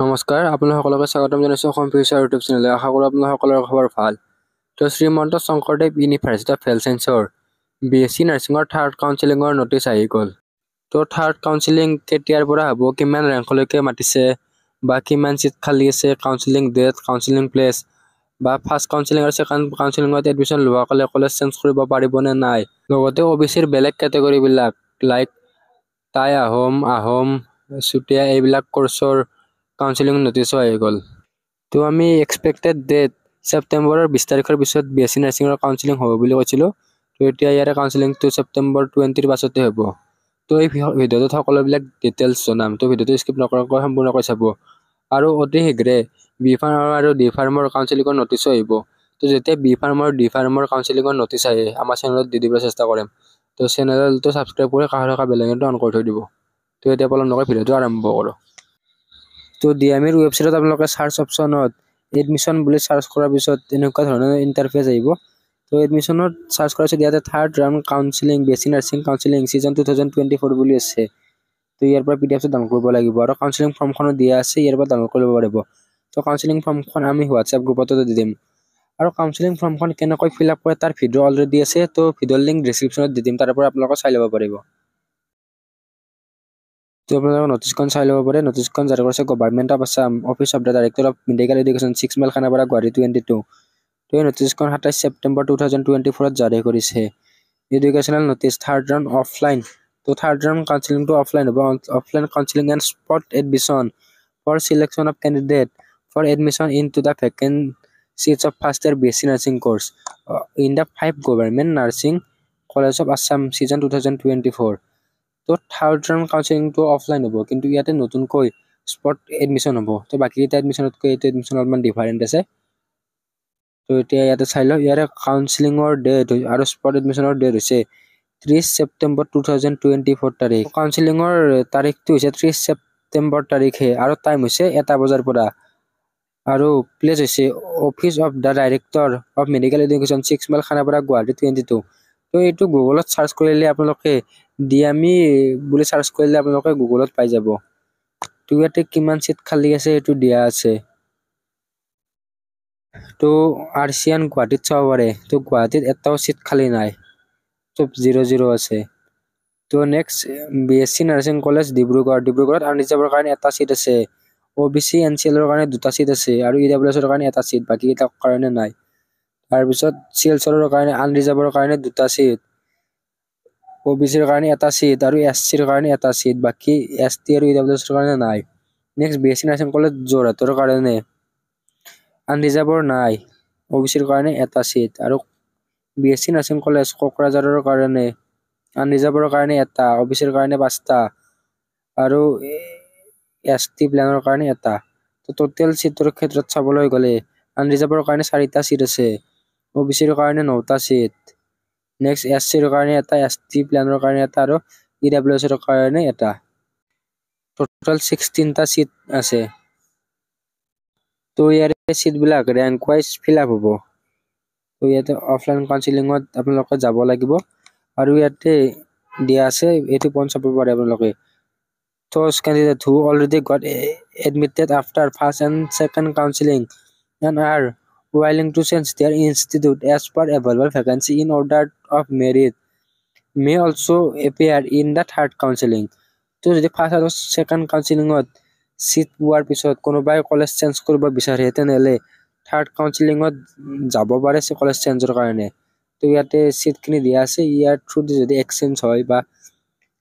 নমস্কাৰ আপোনালোক সকলোকে স্বাগতম জনাইছো অসম ফিউচাৰ ইউটিউব চেনেললৈ। আশা কৰোঁ আপোনালোক সকলোৰে খবৰ ভাল। তো Srimanta Sankardev university of health ছায়েন্সৰ BSc নাৰ্ছিঙৰ থাৰ্ড কাউন্সেলিঙৰ নটিচ আহি গ'ল। তো থাৰ্ড কাউন্সেলিং কেতিয়াৰ পৰা হ'ব, কিমান ৰেংকলৈকে মাতিছে বা কিমান চিট খালী আছে, কাউন্সেলিং ডেট, কাউন্সেলিং প্লেচ বা ফাৰ্ষ্ট কাউন্সেলিং আৰু ছেকেণ্ড কাউন্সেলিঙত এডমিশ্যন লোৱা ক'লে কলেজ চেঞ্জ কৰিব পাৰিব নে নাই, লগতে OBCৰ বেলেগ কেটেগৰীবিলাক লাইক টাই আহোম চুতীয়া এইবিলাক কোৰ্চৰ কাউন্সেলিং নটিচো আহি গ'ল। তো আমি এক্সপেক্টেড ডেট ছেপ্টেম্বৰৰ 20 তাৰিখৰ পিছত BSc নাৰ্ছিঙৰ কাউন্সেলিং হ'ব বুলি কৈছিলোঁ। তো এতিয়া ইয়াৰে কাউন্সেলিংটো ছেপ্টেম্বৰ 20 পাছতে হ'ব। তো এই ভিডিঅ'টোত সকলোবিলাক ডিটেইলছ জনাম। তো ভিডিঅ'টো স্কিপ নকৰাকৈ সম্পূৰ্ণকৈ চাব। আৰু অতি শীঘ্ৰে B ফাৰ্ম আৰু D ফাৰ্মৰ কাউন্সেলিঙৰ নটিচো আহিব। তো যেতিয়া B ফাৰ্ম আৰু D ফাৰ্মৰ কাউন্সেলিঙৰ নটিচ আহে আমাৰ চেনেলত দি দিবলৈ চেষ্টা কৰিম। তো চেনেলটো ছাবস্ক্ৰাইব কৰি কাষৰ বেল আইকনটো অন কৰি থৈ দিব। তো এতিয়া পলম নকৰি ভিডিঅ'টো আৰম্ভ কৰোঁ। তো DMEৰ ৱেবছাইটত আপোনালোকে সাৰ্চ অপশ্যনত এডমিশ্যন বুলি সাৰ্চ কৰাৰ পিছত এনেকুৱা ধৰণৰ ইণ্টাৰফেচ আহিব। তো এডমিশ্যনত সাৰ্চ কৰাৰ পিছত ইয়াতে third round counselling BSc nursing counselling season 2024 বুলি আছে। তো ইয়াৰ পৰা PDF ডাউনলোড কৰিব লাগিব আৰু কাউন্সেলিং ফৰ্মখনো দিয়া আছে, ইয়াৰ পৰা ডাউনলোড কৰিব পাৰিব। তো কাউন্সেলিং ফৰ্মখন আমি হোৱাটছএপ গ্ৰুপতো দি দিম। আৰু কাউন্সেলিং ফৰ্মখন কেনেকৈ ফিল আপ কৰে তাৰ ভিডিঅ' অলৰেডি আছে। তো ভিডিঅ'ৰ লিংক ডেছক্ৰিপশ্যনত দি দিম, তাৰ পৰা আপোনালোকে চাই ল'ব পাৰিব। তো আপোনালোকে নটিচখন চাই ল'ব পাৰে। নটিচখন জাৰি কৰিছে government of Assam, office of the director of medical education, 6 mile Khanapara, Guwahati 22। তো এই নটিচখন 27 ছেপ্টেম্বৰ 2024 জাৰি কৰিছে। Educational notice third round offline. তো থাৰ্ড ৰাউণ্ড কাউন্সেলিংটো অফলাইন হ'ব। Offline counselling and spot admission for selection of candidate for admission in to the vacant seats of first year BSc nursing course in the 5 government nursing college of Assam session 2024। তো third round কাউন্সেলিংটো offline হ'ব, কিন্তু ইয়াতে নতুনকৈ spot admission হ'ব। তো বাকীকেইটা এডমিশ্যনতকৈ এইটো এডমিশ্যন অলপমান ডিফাৰেণ্ট আছে। তো এতিয়া ইয়াতে চাই লওঁ। ইয়াৰে কাউন্সেলিঙৰ ডেট আৰু স্পট এডমিশ্যনৰ ডেট হৈছে 30 ছেপ্টেম্বৰ 2024 তাৰিখ। কাউন্সেলিঙৰ তাৰিখটো হৈছে 30 ছেপ্টেম্বৰ তাৰিখে আৰু টাইম হৈছে 1 বজাৰ পৰা। আৰু প্লেচ হৈছে office of the director of medical education, 6 mile Khanapara, Guwahati 22। তো এইটো গুগলত চাৰ্চ কৰিলে আপোনালোকে DME বুলি চাৰ্চ কৰিলে আপোনালোকে গুগলত পাই যাব। তো ইয়াতে কিমান চিট খালী আছে এইটো দিয়া আছে। তো RCN গুৱাহাটীত চাব পাৰে। তো গুৱাহাটীত এটাও চিট খালী নাই, চব 0 আছে। তো নেক্সট BSc নাৰ্ছিং কলেজ ডিব্ৰুগড়ত আনৰিজাৰ্ভৰ কাৰণে এটা চিট আছে। OBC NCLৰ কাৰণে 2টা চিট আছে আৰু EWSৰ কাৰণে এটা চিট, বাকীকেইটাৰ কাৰণে নাই। তাৰপিছত CLSৰ কাৰণে আনৰিজাৰ্ভৰ কাৰণে 2টা চিট, OBCৰ কাৰণে এটা চিট আৰু SCৰ কাৰণে এটা চিট, বাকী ST আৰু EWSৰ কাৰণে নাই। নেক্সট BSc নাৰ্ছিং কলেজ যোৰহাটৰ কাৰণে আনৰিজাৰ্ভৰ নাই, OBCৰ কাৰণে এটা চিট। আৰু BSc নাৰ্ছিং কলেজ কোকৰাঝাৰৰ কাৰণে আনৰিজাৰ্ভৰ কাৰণে এটা, OBCৰ কাৰণে 5টা আৰু ST প্লেনৰ কাৰণে এটা। তো টোটেল চিটৰ ক্ষেত্ৰত চাবলৈ গ'লে আনৰিজাৰ্ভৰ কাৰণে 4টা চিট আছে, OBCৰ কাৰণে 9টা চিট, নেক্সট SCৰ কাৰণে এটা, ST প্লেনৰ কাৰণে এটা আৰু EWSৰ কাৰণে এটা। টোটেল 16টা চিট আছে। তো ইয়াৰে চিটবিলাক ৰেংক ৱাইজ ফিল আপ হ'ব। তো ইয়াতে অফলাইন কাউন্সেলিঙত আপোনালোকে যাব লাগিব আৰু ইয়াতে দিয়া আছে, এইটো পইণ্ট চাব পাৰে আপোনালোকে। Those candidates who already got admitted after first and second counseling and are willing to change their institute as per available vacancy in order of merit may also appear in the third counseling. তো যদি first আৰু second কাউন্সেলিঙত seat পোৱাৰ পিছত কোনোবাই college change কৰিব বিচাৰে তেনেহ'লে third কাউন্সেলিঙত যাব পাৰে কলেজ চেঞ্জৰ কাৰণে। তো ইয়াতে চিটখিনি দিয়া আছে, ইয়াৰ থ্ৰুদি যদি এক্সচেঞ্জ হয় বা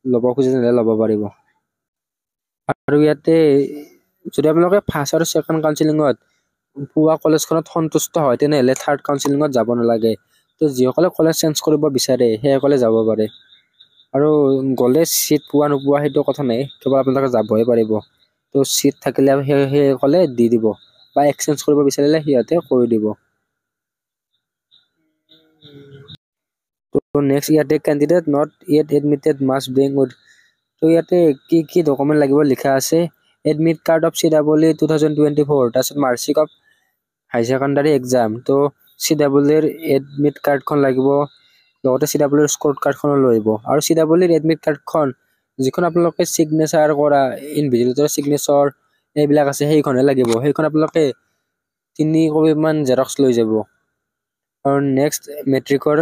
ল'ব খোজে তেনেহ'লে ল'ব পাৰিব। আৰু ইয়াতে যদি আপোনালোকে ফাৰ্ষ্ট আৰু ছেকেণ্ড কাউন্সেলিঙত পোৱা কলেজখনত সন্তুষ্ট হয় তেনেহ'লে থাৰ্ড কাউন্সেলিঙত যাব নালাগে। তো যিসকলে কলেজ চেঞ্জ কৰিব বিচাৰে সেইসকলে যাব পাৰে। আৰু গ'লে চিট পোৱা নোপোৱা সেইটো কথা নাই, কেৱল আপোনালোকে যাবহে পাৰিব। তো চিট থাকিলে সেইসকলে দি দিব বা এক্সচেঞ্জ কৰিব বিচাৰিলে সিহঁতে কৰি দিব। তো নেক্সট ইয়াতে candidate not yet admitted must bring with. তো ইয়াতে কি ডকুমেণ্ট লাগিব লিখা আছে, এডমিট কাৰ্ড অফ CEE 2024, তাৰপিছত marksheet of high secondary exam. তো CEEৰ এডমিট কাৰ্ডখন লাগিব, লগতে CEEৰ স্ক'ৰ কাৰ্ডখনো লৈ আহিব। আৰু CEEৰ এডমিট কাৰ্ডখন যিখন আপোনালোকে ছিগনেচাৰ কৰা ইনভিজিলেটৰ ছিগনেচাৰ এইবিলাক আছে সেইখনহে লাগিব। সেইখন আপোনালোকে 3 কপি মান জেৰক্স লৈ যাব। আৰু নেক্সট মেট্ৰিকৰ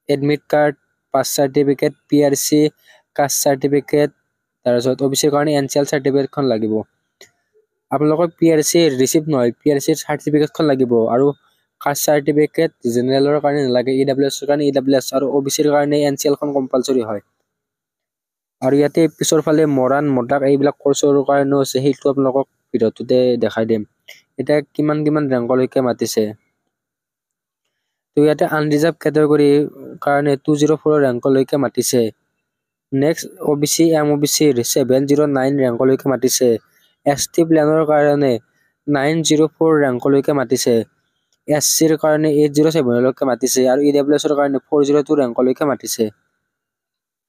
admit card, pass certificate, PRC, caste certificate, তাৰপিছত অফিচৰ কাৰণে NCL চাৰ্টিফিকেটখন লাগিব। আপোনালোকৰ PRC ৰিচিভ নহয়, PRC চাৰ্টিফিকেটখন লাগিব। আৰু কাষ্ট চাৰ্টিফিকেট জেনেৰেলৰ কাৰণে নালাগে, EWS কাৰণে EWS আৰু OBCৰ কাৰণে NCLখন কম্পালসৰি হয়। আৰু ইয়াতে পিছৰ ফালে মৰাণ মটাক এইবিলাক কোৰ্চৰ কাৰণেও আছে, সেইটো আপোনালোকক ভিডিঅ'টোতে দেখাই দিম। এতিয়া কিমান ৰেংকলৈকে মাতিছে। তো ইয়াতে আনৰিজাৰ্ভ কেটেগৰী কাৰণে 204 ৰেংকলৈকে মাতিছে। নেক্সট OBC MOBC 709 ৰেংকলৈকে মাতিছে। ST প্লেনৰ কাৰণে 904 ৰেংকলৈকে মাতিছে। SCৰ কাৰণে 807 লৈকে মাতিছে আৰু EWSৰ কাৰণে 402 ৰেংকলৈকে মাতিছে।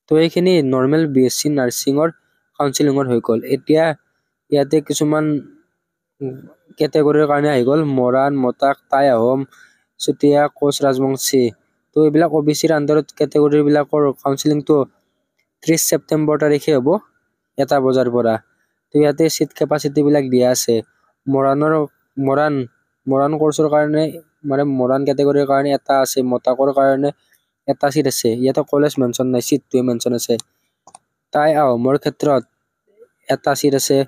তো এইখিনি নৰ্মেল BSc নাৰ্ছিঙৰ কাউন্সিলিঙৰ হৈ গ'ল। এতিয়া ইয়াতে কিছুমান কেটেগৰীৰ কাৰণে আহি গ'ল, মৰাণ মটাক, টাই আহোম, চুতীয়া, কোচ ৰাজবংশী। তো এইবিলাক OBCৰ আণ্ডাৰত কেটেগৰী বিলাকৰ কাউন্সিলিংটো 30 ছেপ্টেম্বৰ তাৰিখে হ'ব 1 বজাৰ পৰা। তো ইয়াতে সিট কেপাচিটি বিলাক দিয়া আছে। মৰাণ কোৰ্চৰ কাৰণে মানে মৰাণ কেটেগৰীৰ কাৰণে এটা আছে, মটাকৰ কাৰণে এটা সিট আছে। ইয়াতে কলেজ মেনশ্যন নাই, সিটটোৱে মেনশ্যন আছে। টাই আহোমৰ ক্ষেত্ৰত এটা সিট আছে।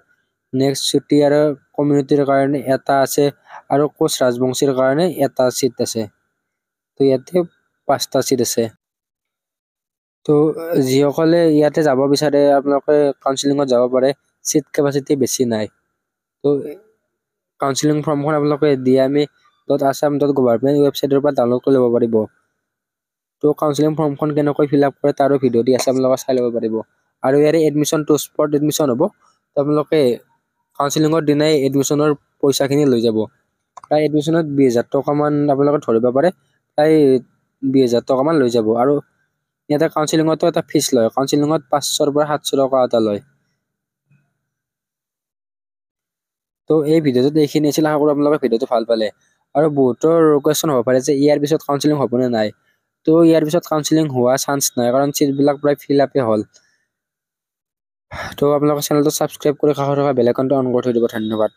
নেক্সট চুতীয়াৰ কমিউনিটিৰ কাৰণে এটা আছে আৰু কোচ ৰাজবংশীৰ কাৰণে এটা সিট আছে। তো ইয়াতে 5টা সিট আছে। তো যিসকলে ইয়াতে যাব বিচাৰে আপোনালোকে কাউন্সিলিঙত যাব পাৰে, সিট কেপাচিটি বেছি নাই। তো কাউন্সিলিং ফৰ্মখন আপোনালোকে diami.assam.government ৱেবছাইটৰ পৰা ডাউনলোড কৰি ল'ব পাৰিব। তো কাউন্সিলিং ফৰ্মখন কেনেকৈ ফিল আপ কৰে তাৰো ভিডিঅ' দি আছে, আপোনালোকে চাই ল'ব পাৰিব। আৰু ইয়াৰে এডমিশ্যনটো স্পট এডমিশ্যন হ'ব। তো আপোনালোকে কাউন্সিলিঙৰ দিনাই এডমিশ্যনৰ পইচাখিনি লৈ যাব। প্ৰায় এডমিশ্যনত 20,000 টকামান আপোনালোকে ধৰিব পাৰে, প্ৰায় 20,000 টকামান লৈ যাব। আৰু ইয়াতে কাউন্সিলিঙতো এটা ফিজ লয়, কাউন্সিলিঙত 500ৰ পৰা 700 টকা এটা লয়। তো এই ভিডিঅ'টোত এইখিনি আছিল, আশা কৰোঁ আপোনালোকে ভিডিঅ'টো ভাল পালে। আৰু বহুতৰ কোৱেশ্যন হ'ব পাৰে যে ইয়াৰ পিছত কাউন্সিলিং হ'বনে নাই। তো ইয়াৰ পিছত কাউন্সিলিং হোৱা চান্স নাই, কাৰণ চিটবিলাক প্ৰায় ফিল আপে হ'ল। তো আপোনালোকে চেনেলটো ছাবস্ক্ৰাইব কৰি কাষত থকা বেল আইকনটো অন কৰি থৈ দিব। ধন্যবাদ।